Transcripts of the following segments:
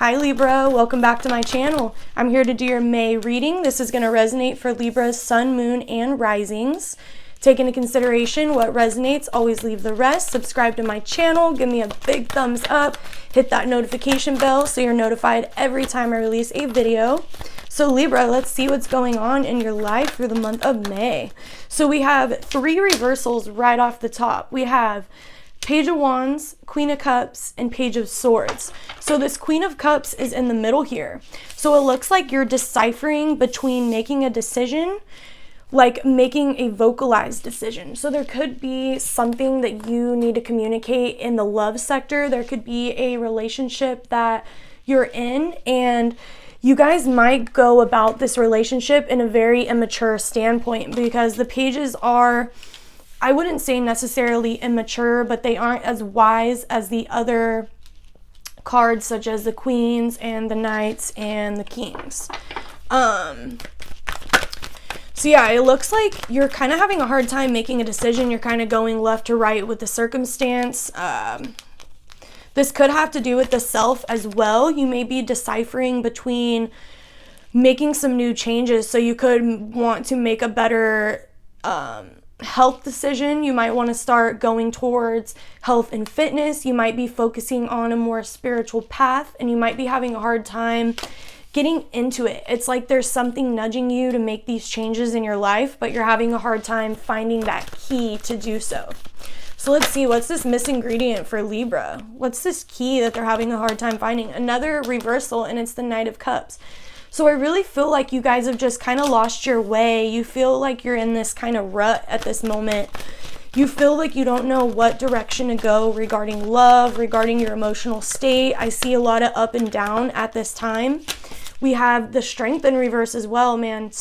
Hi Libra, welcome back to my channel. I'm here to do your May reading. This is going to resonate for Libra's sun, moon, and risings. Take into consideration what resonates, always leave the rest. Subscribe to my channel, give me a big thumbs up, hit that notification bell so you're notified every time I release a video. So Libra, let's see what's going on in your life for the month of May. So we have 3 reversals right off the top. We have Page of Wands, Queen of Cups, and Page of Swords. So this Queen of Cups is in the middle here. So it looks like you're deciphering between making a decision, like making a vocalized decision. So there could be something that you need to communicate in the love sector. There could be a relationship that you're in, and you guys might go about this relationship in a very immature standpoint because the pages are, I wouldn't say necessarily immature, but they aren't as wise as the other cards such as the Queens and the Knights and the Kings. So yeah, it looks like you're kind of having a hard time making a decision. You're kind of going left to right with the circumstance. This could have to do with the self as well. You may be deciphering between making some new changes. So you could want to make a better health decision. You might want to start going towards health and fitness. You might be focusing on a more spiritual path, and you might be having a hard time getting into it. It's like there's something nudging you to make these changes in your life, but you're having a hard time finding that key to do so. So let's see, what's this missing ingredient for Libra? What's this key that they're having a hard time finding? Another reversal, and it's the Knight of Cups. So I really feel like you guys have just kind of lost your way. You feel like you're in this kind of rut at this moment. You feel like you don't know what direction to go regarding love, regarding your emotional state. I see a lot of up and down at this time. We have the Strength in reverse as well, man.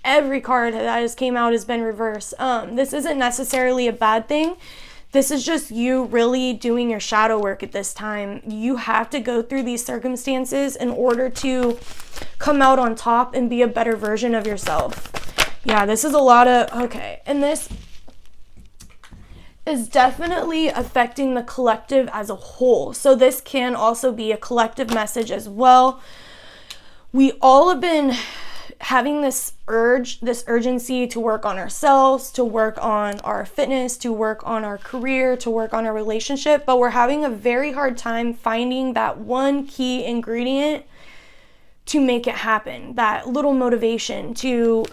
Every card that has came out has been reversed. This isn't necessarily a bad thing. This is just you really doing your shadow work at this time. You have to go through these circumstances in order to come out on top and be a better version of yourself. Yeah, this is a lot of, okay. And this is definitely affecting the collective as a whole. So this can also be a collective message as well. We all have been having this urgency to work on ourselves, to work on our fitness, to work on our career, to work on our relationship, but we're having a very hard time finding that one key ingredient to make it happen, that little motivation to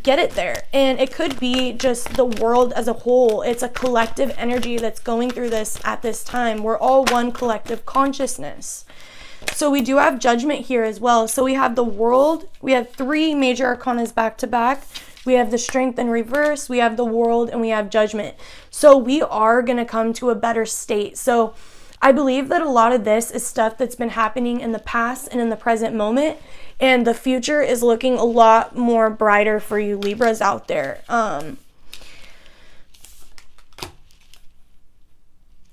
get it there. And it could be just the world as a whole. It's a collective energy that's going through this at this time. We're all one collective consciousness. So we do have Judgment here as well. So we have the World. We have 3 major arcanas back to back. We have the Strength in reverse. We have the World, and we have Judgment. So we are going to come to a better state. So I believe that a lot of this is stuff that's been happening in the past and in the present moment. And the future is looking a lot more brighter for you Libras out there.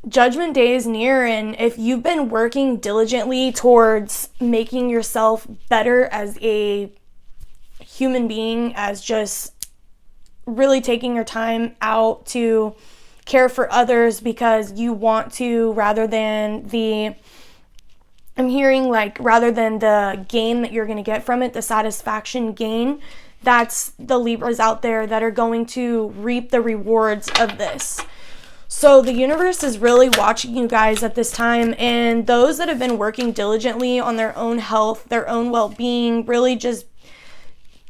Judgment Day is near, and if you've been working diligently towards making yourself better as a human being, as just really taking your time out to care for others because you want to, rather than the gain that you're going to get from it, the satisfaction gain, that's the Libras out there that are going to reap the rewards of this. So the universe is really watching you guys at this time, and those that have been working diligently on their own health, their own well-being, really just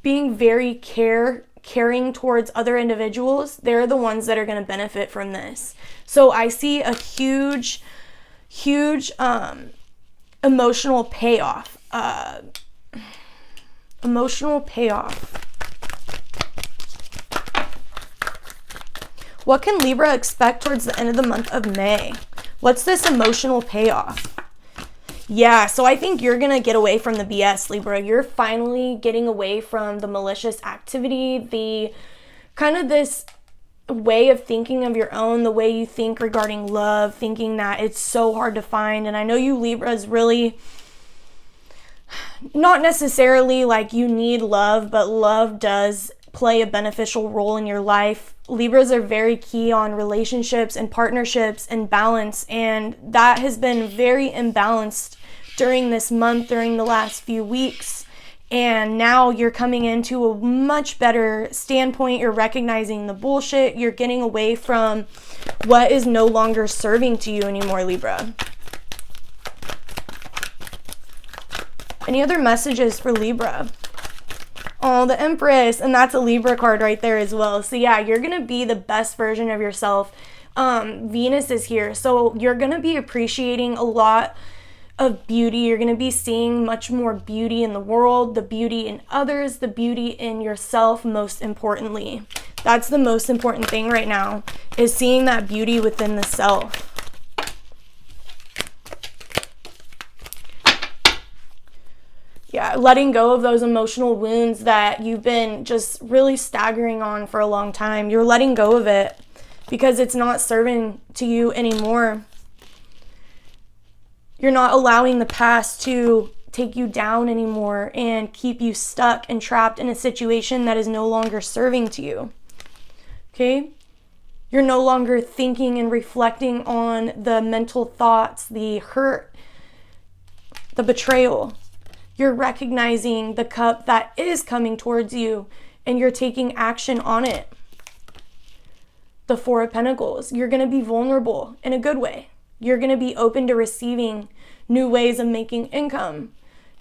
being very caring towards other individuals, they're the ones that are going to benefit from this. So I see a huge emotional payoff. What can Libra expect towards the end of the month of May? What's this emotional payoff? Yeah, so I think you're going to get away from the BS, Libra. You're finally getting away from the malicious activity, the kind of this way of thinking of your own, the way you think regarding love, thinking that it's so hard to find. And I know you Libras really, not necessarily like you need love, but love does play a beneficial role in your life. Libras are very key on relationships and partnerships and balance, and that has been very imbalanced during this month, during the last few weeks. And now you're coming into a much better standpoint. You're recognizing the bullshit. You're getting away from what is no longer serving to you anymore, Libra. Any other messages for Libra? Oh, the Empress. And that's a Libra card right there as well. So yeah, you're going to be the best version of yourself. Venus is here. So you're going to be appreciating a lot of beauty. You're going to be seeing much more beauty in the world, the beauty in others, the beauty in yourself, most importantly. That's the most important thing right now, is seeing that beauty within the self. Yeah, letting go of those emotional wounds that you've been just really staggering on for a long time. You're letting go of it because it's not serving to you anymore. You're not allowing the past to take you down anymore and keep you stuck and trapped in a situation that is no longer serving to you. Okay? You're no longer thinking and reflecting on the mental thoughts, the hurt, the betrayal. You're recognizing the cup that is coming towards you and you're taking action on it. The Four of Pentacles. You're going to be vulnerable in a good way. You're going to be open to receiving new ways of making income,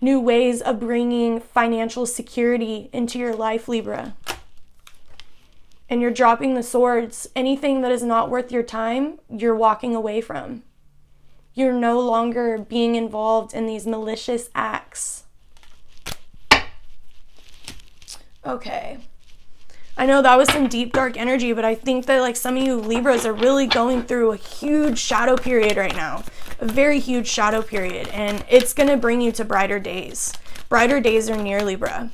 new ways of bringing financial security into your life, Libra. And you're dropping the swords. Anything that is not worth your time, you're walking away from. You're no longer being involved in these malicious acts. Okay. I know that was some deep, dark energy, but I think that like some of you Libras are really going through a huge shadow period right now. A very huge shadow period. And it's going to bring you to brighter days. Brighter days are near, Libra.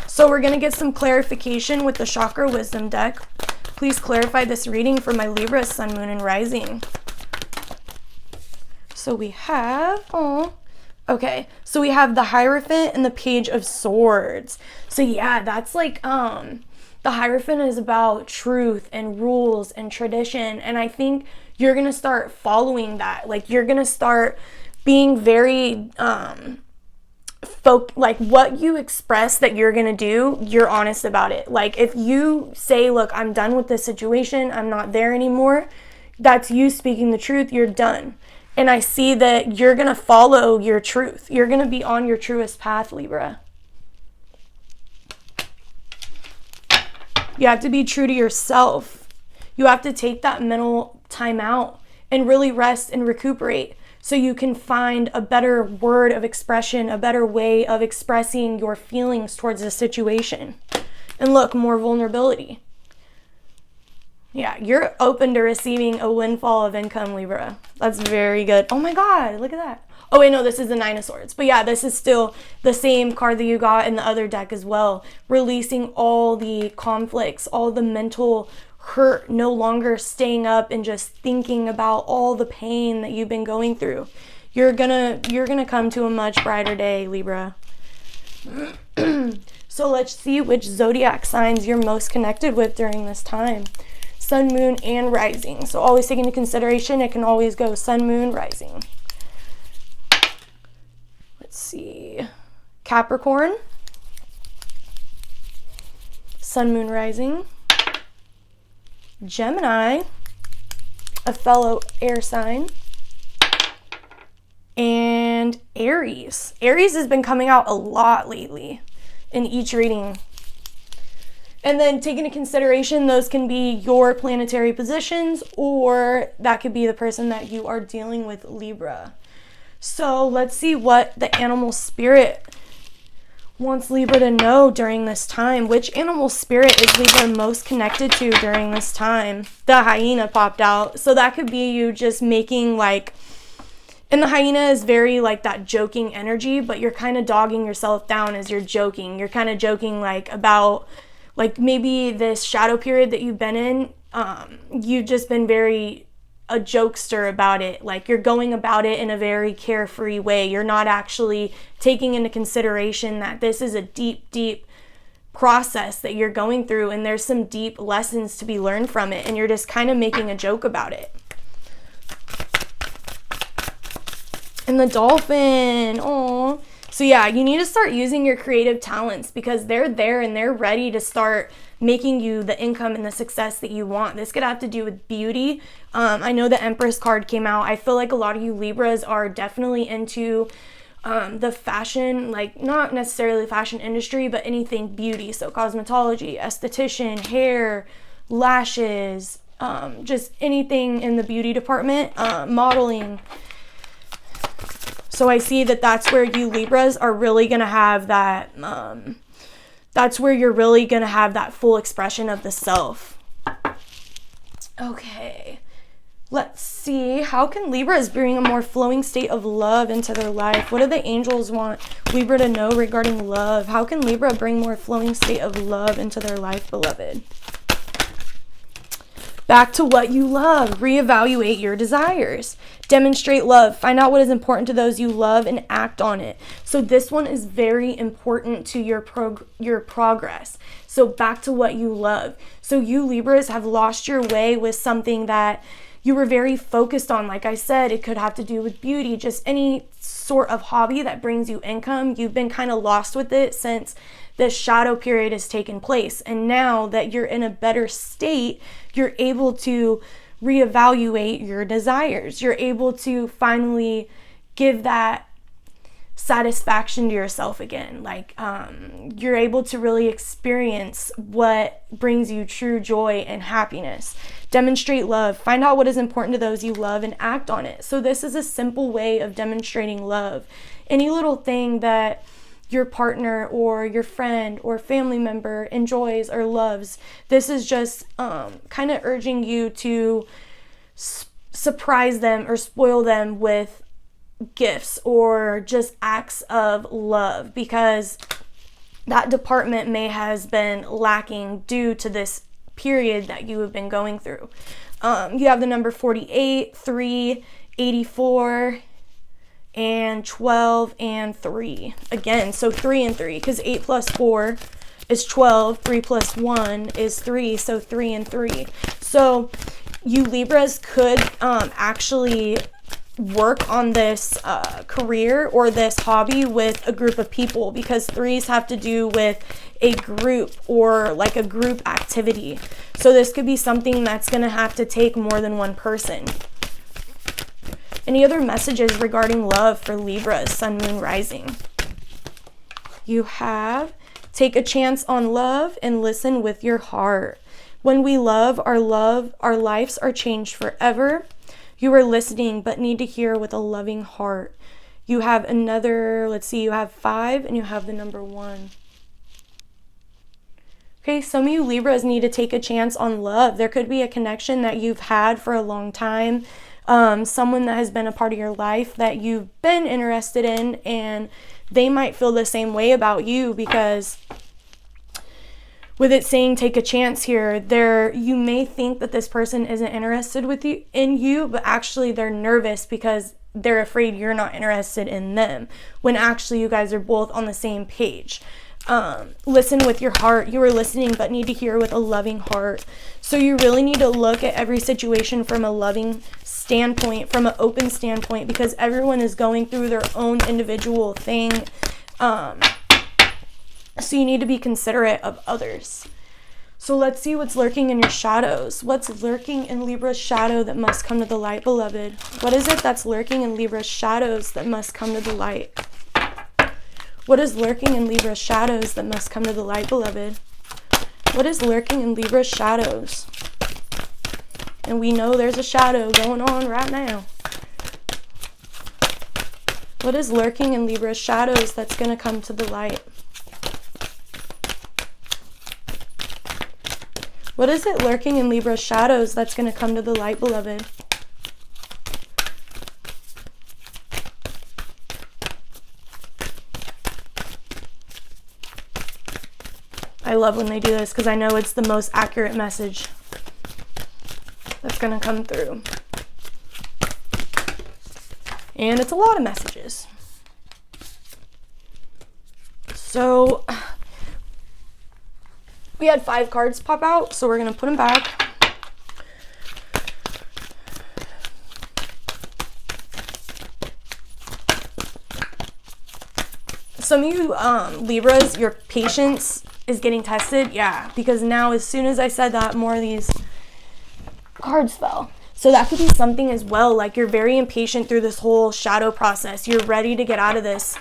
So we're going to get some clarification with the Chakra Wisdom deck. Please clarify this reading for my Libra, Sun, Moon, and Rising. So we have... Okay, so we have the Hierophant and the Page of Swords. So yeah, that's like, the Hierophant is about truth and rules and tradition. And I think you're going to start following that. Like, you're going to start being very, like what you express that you're going to do, you're honest about it. Like if you say, look, I'm done with this situation, I'm not there anymore, that's you speaking the truth, you're done. And I see that you're going to follow your truth. You're going to be on your truest path, Libra. You have to be true to yourself. You have to take that mental time out and really rest and recuperate so you can find a better word of expression, a better way of expressing your feelings towards the situation. And look, more vulnerability. Yeah, you're open to receiving a windfall of income, Libra. That's very good. Oh my God, look at that. Oh wait, no, this is the Nine of Swords. But yeah, this is still the same card that you got in the other deck as well. Releasing all the conflicts, all the mental hurt, no longer staying up and just thinking about all the pain that you've been going through. You're gonna come to a much brighter day, Libra. So let's see which zodiac signs you're most connected with during this time. Sun, Moon, and Rising. So always take into consideration, it can always go Sun, Moon, Rising. Let's see. Capricorn. Sun, Moon, Rising. Gemini. A fellow air sign. And Aries. Aries has been coming out a lot lately in each reading. And then take into consideration, those can be your planetary positions, or that could be the person that you are dealing with, Libra. So let's see what the animal spirit wants Libra to know during this time. Which animal spirit is Libra most connected to during this time? The hyena popped out. So that could be you just making like, and the hyena is very like that joking energy, but you're kind of dogging yourself down as you're joking. You're kind of joking like about like maybe this shadow period that you've been in, you've just been very a jokester about it. Like you're going about it in a very carefree way. You're not actually taking into consideration that this is a deep, deep process that you're going through, and there's some deep lessons to be learned from it, and you're just kind of making a joke about it. And the dolphin. Oh. So yeah, you need to start using your creative talents because they're there and they're ready to start making you the income and the success that you want. This could have to do with beauty. I know the Empress card came out. I feel like a lot of you Libras are definitely into the fashion, like not necessarily fashion industry, but anything beauty. So cosmetology, esthetician, hair, lashes, just anything in the beauty department, modeling. So I see that that's where you Libras are really going to have that, that's where you're really going to have that full expression of the self. Okay. Let's see. How can Libras bring a more flowing state of love into their life? What do the angels want Libra to know regarding love? How can Libra bring more flowing state of love into their life, beloved? Back to what you love. Reevaluate your desires. Demonstrate love. Find out what is important to those you love and act on it. So this one is very important to your progress. So back to what you love. So you Libras have lost your way with something that you were very focused on. Like I said, it could have to do with beauty, just any sort of hobby that brings you income. You've been kind of lost with it since this shadow period has taken place. And now that you're in a better state, you're able to reevaluate your desires. You're able to finally give that satisfaction to yourself again. Like you're able to really experience what brings you true joy and happiness. Demonstrate love. Find out what is important to those you love and act on it. So this is a simple way of demonstrating love. Any little thing that your partner or your friend or family member enjoys or loves, this is just kind of urging you to surprise them or spoil them with gifts or just acts of love, because that department may has been lacking due to this period that you have been going through. You have the number 48, 3, 84, and 12 and 3. Again, so 3 and 3, because 8 plus 4 is 12, 3 plus 1 is 3, so 3 and 3. So you Libras could actually work on this career or this hobby with a group of people, because 3s have to do with a group or like a group activity. So this could be something that's going to have to take more than one person. Any other messages regarding love for Libras, Sun, Moon, Rising? You have take a chance on love and listen with your heart. When we love, our lives are changed forever. You are listening but need to hear with a loving heart. You have another, let's see, you have 5 and you have the number 1. Okay, some of you Libras need to take a chance on love. There could be a connection that you've had for a long time. Someone that has been a part of your life that you've been interested in, and they might feel the same way about you, because with it saying take a chance here, you may think that this person isn't interested in you, but actually they're nervous because they're afraid you're not interested in them, when actually you guys are both on the same page. Listen with your heart. You are listening but need to hear with a loving heart. So you really need to look at every situation from a loving standpoint, from an open standpoint, because everyone is going through their own individual thing. So you need to be considerate of others. So let's see what's lurking in your shadows. What's lurking in Libra's shadow that must come to the light, beloved? What is it that's lurking in Libra's shadows that must come to the light? What is lurking in Libra's shadows that must come to the light, beloved? What is lurking in Libra's shadows? And we know there's a shadow going on right now. What is lurking in Libra's shadows that's going to come to the light? What is it lurking in Libra's shadows that's going to come to the light, beloved? I love when they do this because I know it's the most accurate message that's going to come through. And it's a lot of messages. So we had 5 cards pop out, so we're going to put them back. some of you Libras, your patience is getting tested. Yeah, because now as soon as I said that, more of these cards fell. So that could be something as well. Like you're very impatient through this whole shadow process. You're ready to get out of this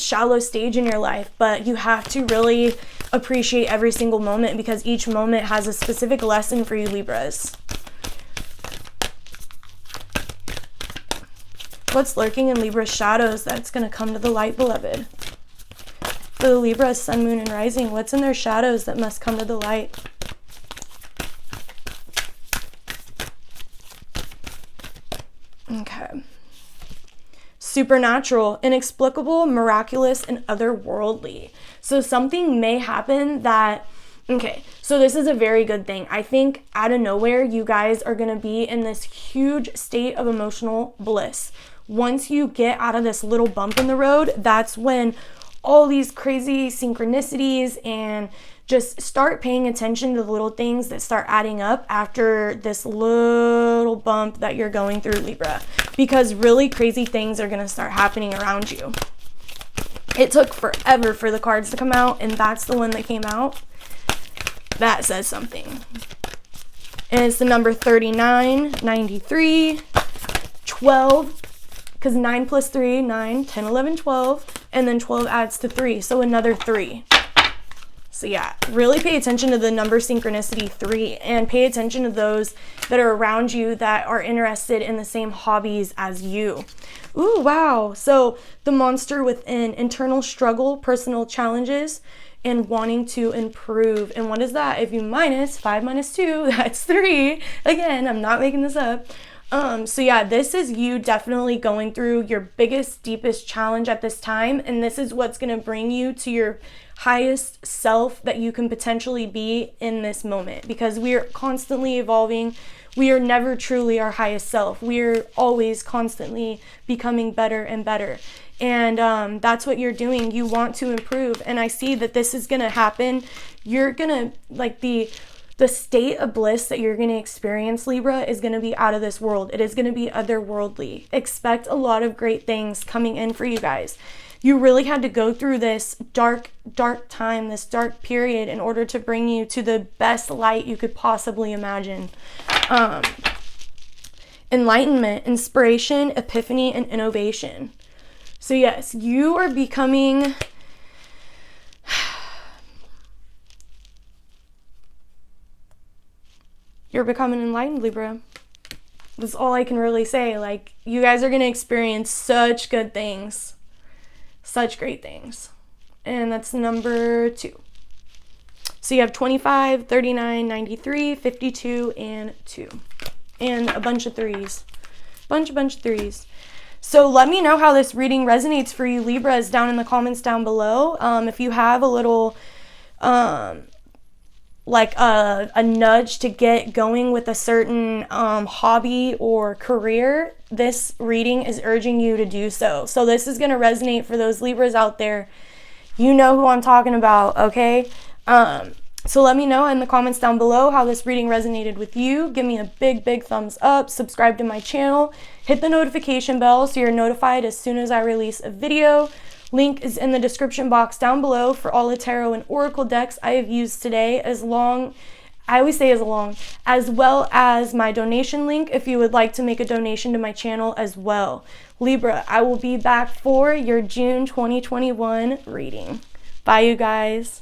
shallow stage in your life, but you have to really appreciate every single moment because each moment has a specific lesson for you, Libras. What's lurking in Libra's shadows that's going to come to the light, beloved? For the Libra, sun, moon, and rising, what's in their shadows that must come to the light? Okay. Supernatural, inexplicable, miraculous, and otherworldly. So something may happen that, okay, so this is a very good thing. I think out of nowhere, you guys are going to be in this huge state of emotional bliss. Once you get out of this little bump in the road, that's when all these crazy synchronicities and just start paying attention to the little things that start adding up after this little bump that you're going through, Libra, because really crazy things are going to start happening around you. It took forever for the cards to come out, and that's the one that came out. That says something. And it's the number 39, 93, 12, because 9 plus 3, 9, 10, 11, 12, and then 12 adds to 3, so another 3. So yeah, really pay attention to the number synchronicity 3 and pay attention to those that are around you that are interested in the same hobbies as you. Ooh, wow. So the monster within, internal struggle, personal challenges, and wanting to improve. And what is that? If you minus 5 minus 2, that's 3. Again, I'm not making this up. So yeah, this is you definitely going through your biggest, deepest challenge at this time. And this is what's going to bring you to your highest self that you can potentially be in this moment, because we are constantly evolving. We are never truly our highest self. We're always constantly becoming better and better. And that's what you're doing. You want to improve. And I see that this is going to happen. You're going to, like, the state of bliss that you're going to experience, Libra, is going to be out of this world. It is going to be otherworldly. Expect a lot of great things coming in for you guys. You really had to go through this dark time, this dark period, in order to bring you to the best light you could possibly imagine. Enlightenment, inspiration, epiphany, and innovation. So yes, you are becoming... You're becoming enlightened, Libra. That's all I can really say. Like, you guys are going to experience such good things. Such great things. And that's number 2. So you have 25, 39, 93, 52, and 2. And a bunch of 3s. Bunch of 3s. So let me know how this reading resonates for you, Libras, down in the comments down below. If you have a little... like a nudge to get going with a certain hobby or career, this reading is urging you to do so. So this is going to resonate for those Libras out there. You know who I'm talking about, okay? So let me know in the comments down below how this reading resonated with you. Give me a big thumbs up. Subscribe to my channel. Hit the notification bell so you're notified as soon as I release a video. Link is in the description box down below for all the tarot and oracle decks I have used today, as well as my donation link if you would like to make a donation to my channel as well. Libra, I will be back for your June 2021 reading. Bye, you guys.